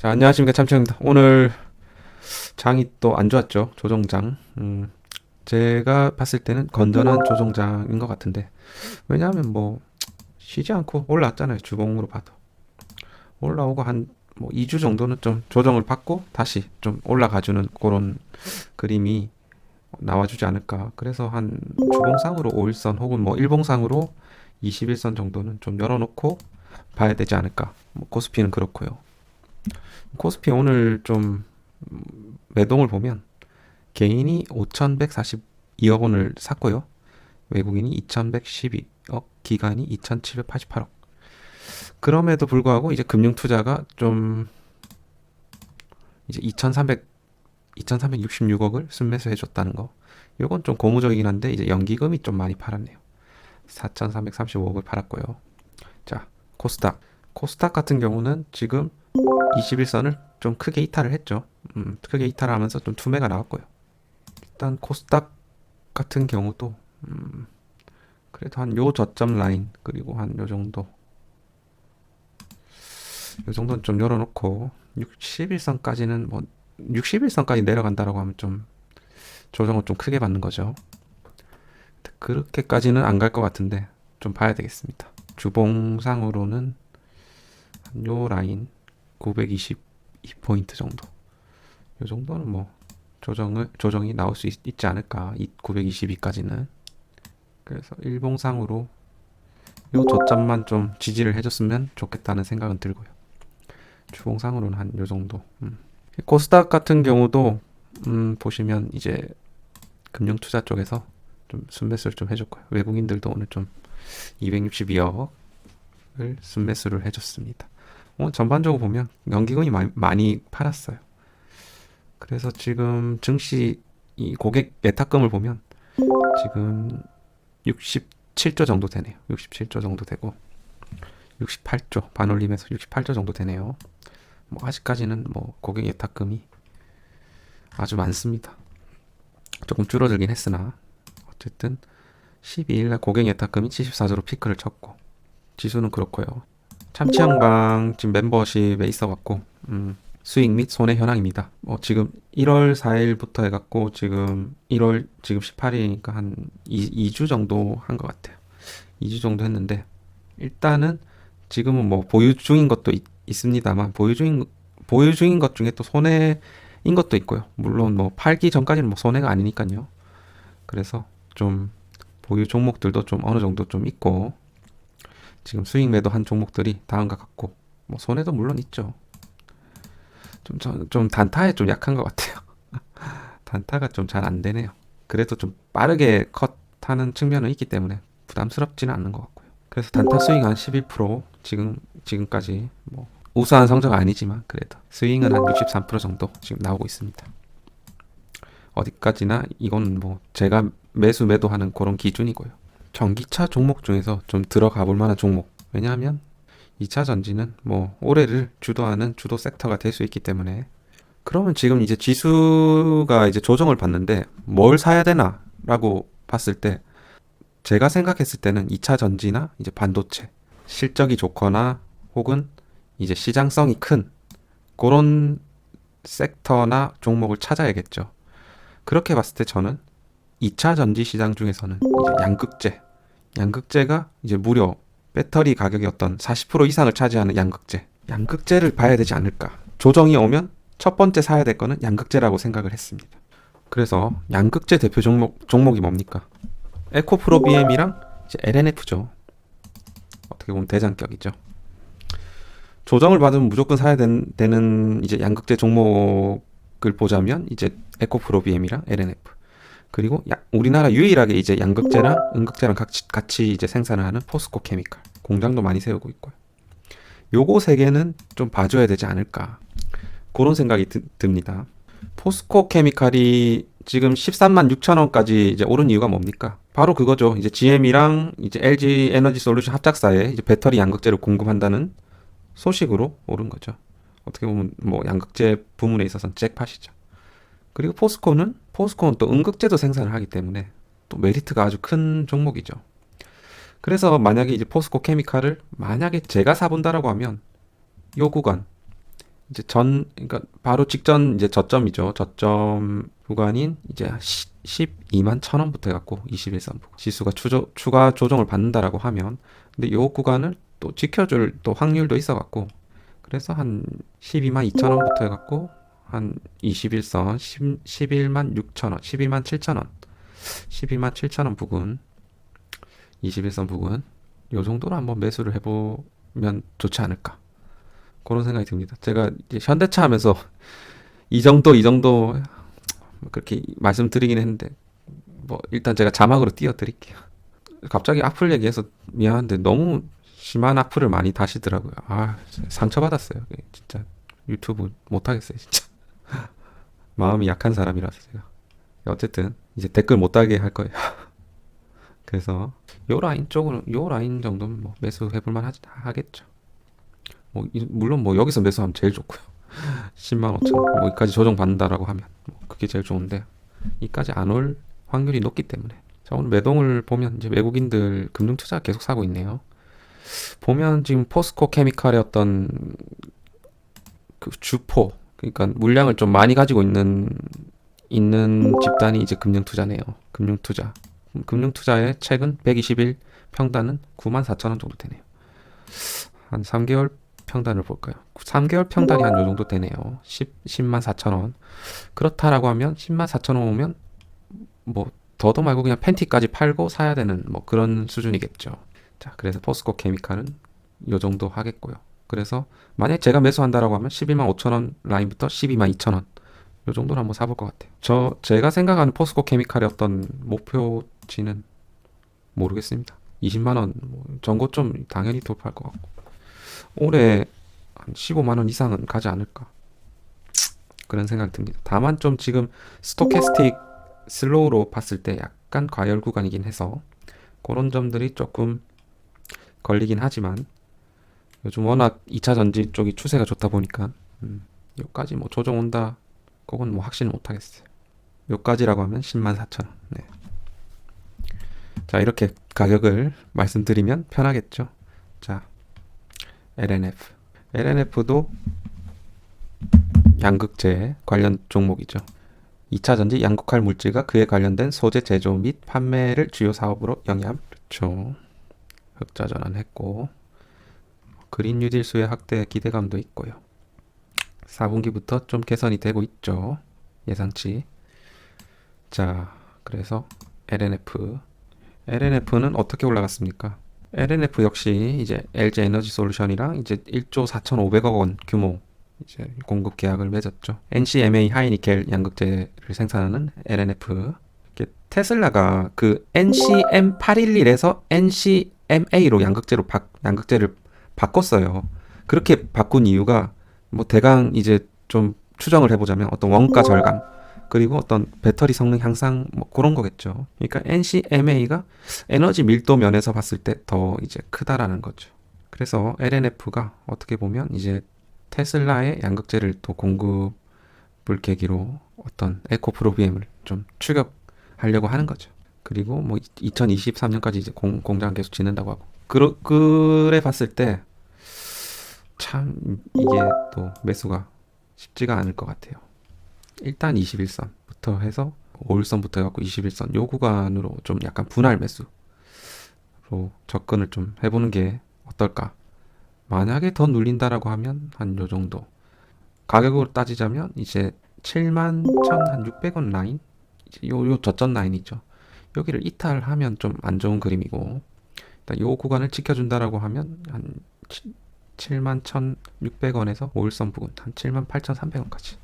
자, 안녕하십니까. 참치입니다. 오늘 장이 또 안 좋았죠. 조정장. 제가 봤을 때는 건전한 조정장인 것 같은데. 왜냐하면 뭐, 쉬지 않고 올라왔잖아요. 주봉으로 봐도. 올라오고 한, 뭐, 2주 정도는 좀 조정을 받고 다시 좀 올라가주는 그런 그림이 나와주지 않을까. 그래서 한 주봉상으로 5일선 혹은 뭐, 일봉상으로 21선 정도는 좀 열어놓고 봐야 되지 않을까. 뭐, 코스피는 그렇고요. 코스피 오늘 좀 매동을 보면 개인이 5,142억 원을 샀고요. 외국인이 2,112억, 기관이 2,788억. 그럼에도 불구하고 이제 금융 투자가 좀 이제 2,366억을 순매수해 줬다는 거. 요건 좀 고무적이긴 한데 이제 연기금이 좀 많이 팔았네요. 4,335억을 팔았고요. 자, 코스닥. 코스닥 같은 경우는 지금 21선을 좀 크게 이탈을 했죠. 크게 이탈을 하면서 좀 투매가 나왔고요. 일단 코스닥 같은 경우도 그래도 한 요 저점 라인 그리고 한 요 정도 요 정도는 좀 열어놓고 61선까지는 뭐 61선까지 내려간다라고 하면 좀 조정을 좀 크게 받는 거죠. 그렇게까지는 안 갈 것 같은데 좀 봐야 되겠습니다. 주봉상으로는 요 라인 922포인트 정도 요 정도는 뭐 조정이 나올 수 있지 않을까. 922까지는. 그래서 일봉상으로 요 저점만 좀 지지를 해줬으면 좋겠다는 생각은 들고요. 주봉상으로는 한 요 정도. 코스닥 같은 경우도 보시면 이제 금융투자 쪽에서 좀 순매수를 좀 해줬고요. 외국인들도 오늘 좀 262억을 순매수를 해줬습니다. 오늘 전반적으로 보면 연기금이 많이 팔았어요. 그래서 지금 증시 이 고객 예탁금을 보면 지금 67조 정도 되네요. 67조 정도 되고 68조 반올림에서 68조 정도 되네요. 뭐 아직까지는 뭐 고객 예탁금이 아주 많습니다. 조금 줄어들긴 했으나 어쨌든 12일날 고객 예탁금이 74조로 피크를 쳤고 지수는 그렇고요. 참치양방 지금 멤버십에 있어갖고 수익 및 손해 현황입니다. 지금 1월 4일부터 해갖고 지금 1월 지금 18일이니까 한 2주 정도 한 것 같아요. 2주 정도 했는데 일단은 지금은 뭐 보유 중인 것도 있습니다만 보유 중인 것 중에 또 손해인 것도 있고요. 물론 뭐 팔기 전까지는 뭐 손해가 아니니까요. 그래서 좀 보유 종목들도 좀 어느 정도 좀 있고 지금 수익 매도한 종목들이 다음과 같고 뭐 손해도 물론 있죠. 좀 단타에 좀 약한 것 같아요. 단타가 좀 잘 안 되네요. 그래도 좀 빠르게 컷하는 측면은 있기 때문에 부담스럽지는 않는 것 같고요. 그래서 단타 스윙 한 11% 지금까지 뭐 우수한 성적은 아니지만 그래도 스윙은 한 63% 정도 지금 나오고 있습니다. 어디까지나 이건 뭐 제가 매도하는 그런 기준이고요. 전기차 종목 중에서 좀 들어가 볼 만한 종목. 왜냐하면 2차 전지는 뭐 올해를 주도하는 주도 섹터가 될 수 있기 때문에 그러면 지금 이제 지수가 이제 조정을 받는데 뭘 사야 되나라고 봤을 때 제가 생각했을 때는 2차 전지나 이제 반도체 실적이 좋거나 혹은 이제 시장성이 큰 그런 섹터나 종목을 찾아야겠죠. 그렇게 봤을 때 저는 2차 전지 시장 중에서는 이제 양극재가 이제 무려 배터리 가격의 어떤 40% 이상을 차지하는 양극재를 봐야 되지 않을까. 조정이 오면 첫 번째 사야 될 거는 양극재라고 생각을 했습니다. 그래서 양극재 대표 종목이 뭡니까? 에코프로비엠이랑 이제 LNF죠. 어떻게 보면 대장격이죠. 조정을 받으면 무조건 사야 되는 이제 양극재 종목을 보자면 이제 에코프로비엠이랑 LNF. 그리고 우리나라 유일하게 이제 양극재랑 음극재랑 같이 이제 생산을 하는 포스코 케미칼. 공장도 많이 세우고 있고요. 요거 세 개는 좀 봐줘야 되지 않을까. 그런 생각이 듭니다. 포스코 케미칼이 지금 13만 6천 원까지 이제 오른 이유가 뭡니까? 바로 그거죠. 이제 GM이랑 이제 LG 에너지 솔루션 합작사에 이제 배터리 양극재를 공급한다는 소식으로 오른 거죠. 어떻게 보면 뭐 양극재 부문에 있어서는 잭팟이죠. 그리고 포스코는 또 음극재도 생산을 하기 때문에 또 메리트가 아주 큰 종목이죠. 그래서 만약에 이제 포스코 케미칼을 만약에 제가 사본다라고 하면 요 구간 이제 그러니까 바로 직전 이제 저점이죠. 저점 구간인 이제 12만 1,000원부터 해갖고 21선 부근 지수가 추가 조정을 받는다라고 하면, 근데 요 구간을 또 지켜줄 또 확률도 있어갖고, 그래서 한 12만 2천원부터 해갖고 한 21선 11만 6천원, 12만 7천원, 12만 7천원 부근, 21선 부근 요 정도로 한번 매수를 해보면 좋지 않을까, 그런 생각이 듭니다. 제가 이제 현대차 하면서 이 정도 그렇게 말씀드리긴 했는데, 뭐 일단 제가 자막으로 띄워드릴게요. 갑자기 악플 얘기해서 미안한데 너무 심한 악플을 많이 다시더라고요. 아, 상처받았어요. 진짜 유튜브 못하겠어요, 진짜. 마음이 약한 사람이라서 제가. 어쨌든 이제 댓글 못 달게 할 거예요. 그래서 요 라인 정도면 뭐 매수해볼만 하겠죠. 뭐 물론 뭐 여기서 매수하면 제일 좋고요. 10만 5천 뭐 이까지 조정받는다라고 하면 뭐 그게 제일 좋은데, 이까지 안 올 확률이 높기 때문에. 자, 오늘 매동을 보면 이제 외국인들 금융투자 계속 사고 있네요. 보면 지금 포스코 케미칼의 어떤 그 주포, 그러니까 물량을 좀 많이 가지고 있는 집단이 이제 금융투자네요. 금융투자의 최근 120일 평단은 94,000원 정도 되네요. 한 3개월 평단을 볼까요? 3개월 평단이 한 요 정도 되네요. 10만 4천원. 그렇다라고 하면 10만 4천원 오면 뭐 더도 말고 그냥 팬티까지 팔고 사야 되는 뭐 그런 수준이겠죠. 자, 그래서 포스코 케미칼은 요 정도 하겠고요. 그래서 만약 제가 매수한다라고 하면 11만 5천원 라인부터 12만 2천원 요 정도는 한번 사볼 것 같아요. 제가 생각하는 포스코 케미칼의 어떤 목표치는 모르겠습니다. 20만원 뭐 전고점 당연히 돌파할 것 같고, 올해 한 15만원 이상은 가지 않을까, 그런 생각이 듭니다. 다만 좀 지금 스토캐스틱 슬로우로 봤을 때 약간 과열 구간이긴 해서 그런 점들이 조금 걸리긴 하지만, 요즘 워낙 2차 전지 쪽이 추세가 좋다 보니까 요까지 뭐 조정 온다 그건 뭐 확신을 못 하겠어요. 요까지라고 하면 10만 4천원. 네. 자, 이렇게 가격을 말씀드리면 편하겠죠. 자, LNF도 양극재 관련 종목이죠. 2차 전지 양극할 물질과 그에 관련된 소재 제조 및 판매를 주요 사업으로 영위함. 그렇죠. 흑자 전환했고, 그린 뉴딜 수의 확대 기대감도 있고요. 4분기부터 좀 개선이 되고 있죠. 예상치. 자, 그래서 LNF는 어떻게 올라갔습니까? LNF 역시 이제 LG 에너지 솔루션이랑 이제 1조 4,500억 원 규모 이제 공급 계약을 맺었죠. NCMA 하이니켈 양극재를 생산하는 LNF. 테슬라가 그 NCM811에서 NCMA로 양극재를 바꿨어요. 그렇게 바꾼 이유가 뭐 대강 이제 좀 추정을 해보자면 어떤 원가 절감, 그리고 어떤 배터리 성능 향상 뭐 그런 거겠죠. 그러니까 NCMA가 에너지 밀도 면에서 봤을 때 더 이제 크다라는 거죠. 그래서 LNF가 어떻게 보면 이제 테슬라의 양극재를 또 공급을 계기로 어떤 에코프로비엠을 좀 추격하려고 하는 거죠. 그리고 뭐 2023년까지 이제 공장 계속 짓는다고 하고, 그래 봤을 때 참 이게 또 매수가 쉽지가 않을 것 같아요. 일단 21선부터 해서 5일선부터 해갖고 21선 요 구간으로 좀 약간 분할 매수로 접근을 좀 해보는 게 어떨까. 만약에 더 눌린다라고 하면 한 요 정도 가격으로 따지자면 이제 71,600원 라인, 이제 요 저점 라인이죠. 여기를 이탈하면 좀 안 좋은 그림이고, 일단 요 구간을 지켜준다라고 하면 한 71,600원에서 5일선 부근 한 78,300원까지,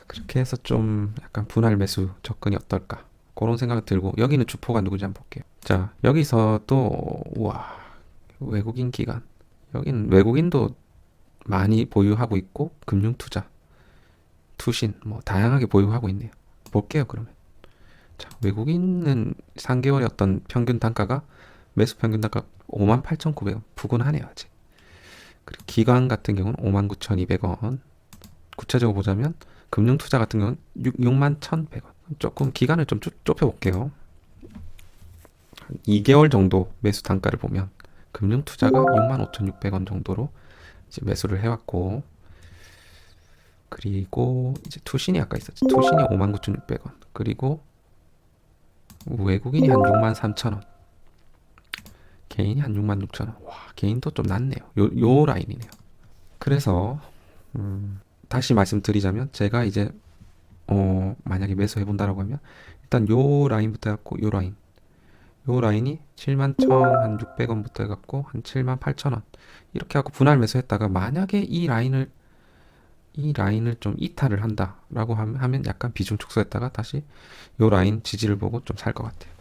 그렇게 해서 좀 약간 분할 매수 접근이 어떨까, 그런 생각이 들고, 여기는 주포가 누구지 한번 볼게요. 자, 여기서 또 우와, 외국인 기관, 여기는 외국인도 많이 보유하고 있고 금융투자, 투신 뭐 다양하게 보유하고 있네요. 볼게요 그러면. 자, 외국인은 3개월의 어떤 평균 단가가, 매수 평균 단가 58,900원 부근하네요 아직. 그리고 기관 같은 경우는 59,200원. 구체적으로 보자면 금융투자 같은 경우는 61,100원. 조금 기간을 좀 좁혀볼게요. 한 2개월 정도 매수 단가를 보면 금융투자가 65,600원 정도로 이제 매수를 해왔고, 그리고 이제 투신이 아까 있었지. 투신이 59,600원. 그리고 외국인이 한 63,000원. 개인이 한 66,000원. 와, 개인도 좀 낮네요. 요 라인이네요. 그래서 다시 말씀드리자면 제가 이제 만약에 매수해 본다라고 하면 일단 요 라인부터 해갖고 요 라인. 요 라인이 71,600원부터 해갖고 한 78,000원. 이렇게 하고 분할 매수했다가 만약에 이 라인을 좀 이탈을 한다라고 하면 약간 비중 축소했다가 다시 요 라인 지지를 보고 좀 살 것 같아요.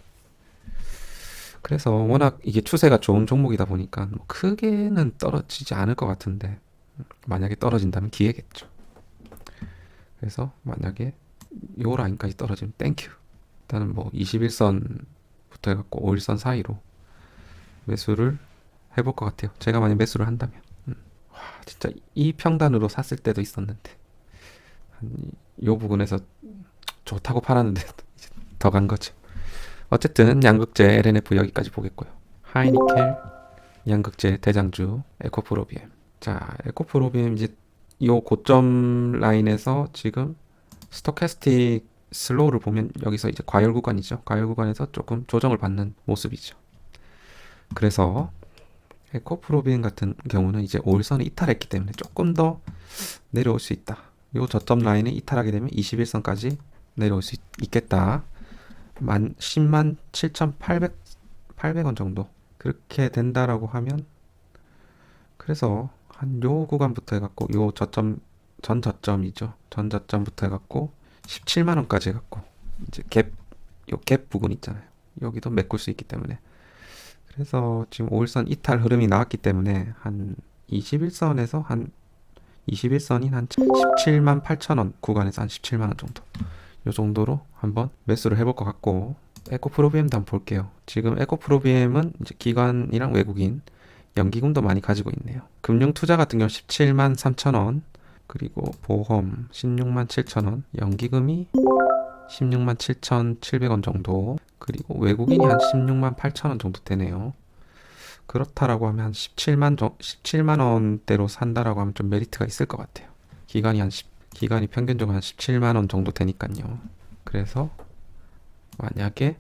그래서 워낙 이게 추세가 좋은 종목이다 보니까 뭐 크게는 떨어지지 않을 것 같은데 만약에 떨어진다면 기회겠죠. 그래서 만약에 요 라인까지 떨어지면 땡큐. 일단은 뭐 21선부터 해갖고 5일선 사이로 매수를 해볼 것 같아요. 제가 만약 매수를 한다면. 와, 진짜 이 평단으로 샀을 때도 있었는데 요 부분에서 좋다고 팔았는데 더 간 거죠. 어쨌든 양극재 LNF 여기까지 보겠고요. 하이니켈, 양극재 대장주, 에코프로비엠. 자, 에코프로비엠 이제 요 고점 라인에서 지금 스토캐스틱 슬로우를 보면 여기서 이제 과열 구간이죠. 과열 구간에서 조금 조정을 받는 모습이죠. 그래서 에코프로비엠 같은 경우는 이제 5일선을 이탈했기 때문에 조금 더 내려올 수 있다. 요 저점 라인을 이탈하게 되면 21선까지 내려올 수 있겠다. 107,800원 정도 그렇게 된다라고 하면 그래서 한 요 구간부터 해갖고 요 저점 전 저점이죠. 전 저점부터 해갖고 17만원까지 해갖고 이제 갭 부분 있잖아요. 여기도 메꿀 수 있기 때문에 그래서 지금 5일선 이탈 흐름이 나왔기 때문에 한 21선에서 한 21선인 한 17만 8천원 구간에서 한 17만원 정도 요 정도로 한번 매수를 해볼 것 같고 에코프로비엠도 한번 볼게요. 지금 에코프로비엠은 이제 기관이랑 외국인 연기금도 많이 가지고 있네요. 금융투자 같은 경우 17만 3천원 그리고 보험 16만 7천원 연기금이 16만 7,700원 정도 그리고 외국인이 한 16만 8천원 정도 되네요. 그렇다라고 하면 한 17만 원대로 산다라고 하면 좀 메리트가 있을 것 같아요. 기간이 평균적으로 한 17만 원 정도 되니까요. 그래서 만약에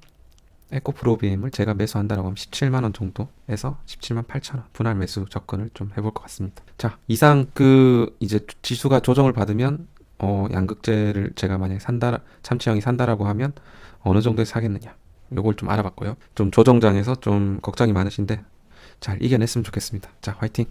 에코프로비엠을 제가 매수한다라고 하면 17만 원 정도에서 17만 8천 원 분할 매수 접근을 좀 해볼 것 같습니다. 자, 이상 이제 지수가 조정을 받으면 양극재를 제가 만약에 참치형이 산다라고 하면 어느 정도에 사겠느냐 요걸 좀 알아봤고요. 좀 조정장에서 좀 걱정이 많으신데 잘 이겨냈으면 좋겠습니다. 자, 화이팅!